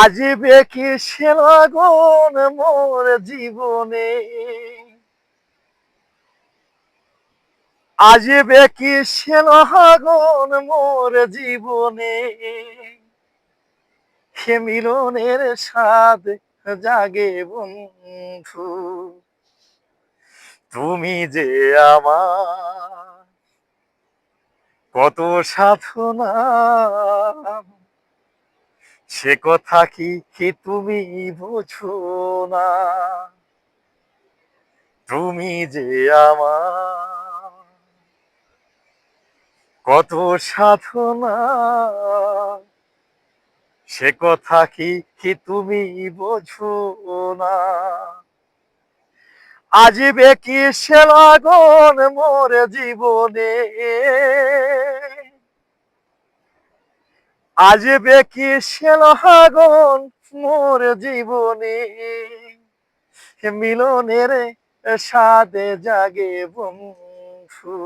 আজিবে কি সে লগন মোর জীবনে, আজিবে কি সে লগন মোর জীবনে, সে মিলনের স্বাদ জাগে বন্ধু। তুমি যে আমার কত সাধনা, সে কথা কি তুমি বোঝো না। তুমি যে আমার কত সাধনা, সে কথা কি তুমি বোঝো না। আজিবে কি সে লগন মোর জীবনে, আজিবে কি সে লগন মোর জীবনে, মিলনের স্বাদে জাগে বন্ধু।